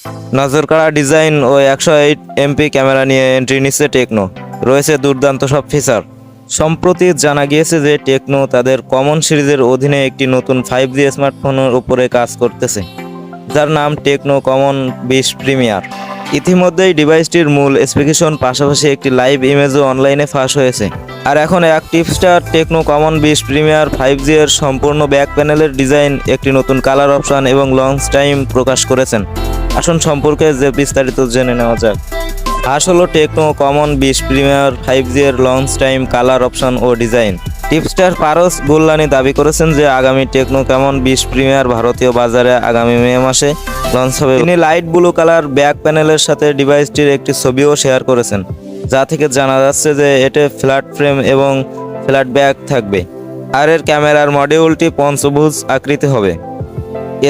নজরকাড়া design ও 108 MP camera নিয়ে entry নিচ্ছে techno. রয়েছে দুর্দান্ত সব ফিচার। সম্প্রতি জানা গিয়েছে যে টেকনো তাদের কমন সিরিজের অধীনে একটি নতুন 5G স্মার্টফোনের উপরে কাজ করতেছে, যার নাম টেকনো কমন 20 প্রিমিয়ার। ইতিমধ্যেই ডিভাইসটির মূল স্পেসিফিকেশন পাশাপাশি একটি লাইভ ইমেজও অনলাইনে ফাঁস হয়েছে। আর এখন active star Tecno Camon 20 Premier 5G এর সম্পূর্ণ ব্যাক প্যানেলের ডিজাইন, একটি নতুন কালার অপশন এবং লঞ্চ টাইম প্রকাশ করেছেন। আসুন সম্পর্কে যে বিস্তারিত জেনে নেওয়া যাক। আসলে টেকনো কমন 20 প্রিমিয়ার 5G এর লঞ্চ টাইম, কালার অপশন ও ডিজাইন। টিপস্টার পারস গোল্লানি দাবি করেছেন যে আগামী টেকনো কমন 20 প্রিমিয়ার ভারতীয় বাজারে আগামী মে মাসে লঞ্চ হবে। তিনি লাইট ব্লু কালার ব্যাক প্যানেলের সাথে ডিভাইসটির একটি ছবিও শেয়ার করেছেন, যা থেকে জানা যাচ্ছে যে এতে ফ্ল্যাট ফ্রেম এবং ফ্ল্যাট ব্যাক থাকবে। আর এর ক্যামেরার মডিউলটি পঞ্চভুজ আকৃতি হবে।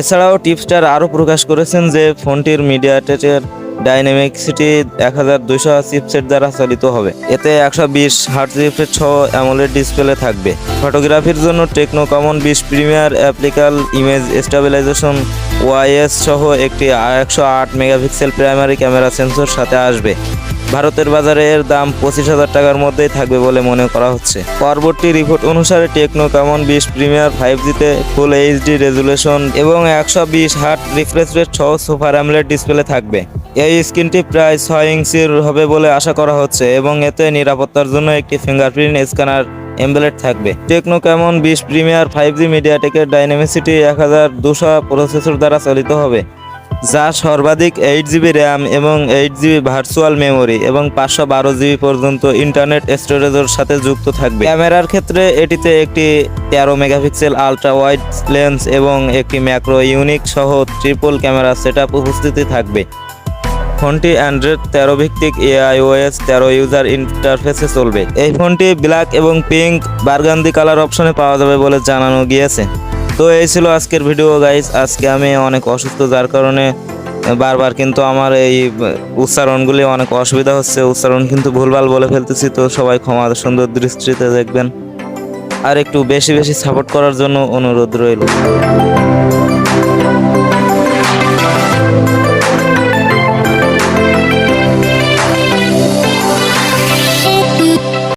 এছাড়াও টিপস্টার আরও প্রকাশ করেছেন যে ফোনটির মিডিয়াটেকের ডাইনামিক্সিটি 1200 চিপসেট দ্বারা চালিত হবে। এতে 120 হার্টজ রিফ্রেশ সহ অ্যামোলেড ডিসপ্লে থাকবে। ফটোগ্রাফির জন্য টেকনো কমন 20 প্রিমিয়ার অ্যাপ্লিক্যাল ইমেজ স্টেবিলাইজেশন ওআইএস সহ একটি 108 মেগাপিক্সেল প্রাইমারি ক্যামেরা সেন্সর সাথে আসবে। ভারতের বাজারে এর দাম 25,000 টাকার মধ্যেই থাকবে বলে মনে করা হচ্ছে। পরবর্তী রিপোর্ট অনুসারে টেকনো কমন 20 প্রিমিয়ার 5Gতে ফুল এইচডি রেজুলেশন এবং 120 হার্ট রিফ্রেশ রেট সহ সুপার অ্যামোলেড ডিসপ্লে থাকবে। এই স্ক্রিনটি প্রায় 6 ইঞ্চির হবে বলে আশা করা হচ্ছে এবং এতে নিরাপত্তার জন্য একটি ফিঙ্গারপ্রিন্ট স্ক্যানার এমবেলেড থাকবে। টেকনো কমন 20 প্রিমিয়ার 5G মিডিয়াটেকের ডাইনামিসিটি 1200 প্রসেসর দ্বারা চালিত হবে, যা সর্বাধিক 8GB র্যাম এবং 8GB ভার্চুয়াল মেমোরি এবং 512GB পর্যন্ত ইন্টারনেট স্টোরেজের সাথে যুক্ত থাকবে। ক্যামেরার ক্ষেত্রে এটিতে একটি 13 মেগাপিক্সেল আলট্রা ওয়াইড লেন্স এবং একটি ম্যাক্রো ইউনিক সহ ট্রিপল ক্যামেরা সেটআপ উপস্থিত থাকবে। ফোনটি অ্যান্ড্রয়েড 13 ভিত্তিক iOS 13 ইউজার ইন্টারফেসে চলবে। এই ফোনটি ব্ল্যাক এবং পিঙ্ক বারগান্দি কালার অপশনে পাওয়া যাবে বলে জানানো গিয়েছে। তো এই ছিল আজকের ভিডিও গাইস। আজকে আমি অনেক অসুস্থ, যার কারণে বারবার কিন্তু আমার এই উচ্চারণগুলি অনেক অসুবিধা হচ্ছে, উচ্চারণ কিন্তু ভুলভাল বলে ফেলতেছি। তো সবাই ক্ষমা সুন্দর দৃষ্টিতে দেখবেন আর একটু বেশি বেশি সাপোর্ট করার জন্য অনুরোধ রইল।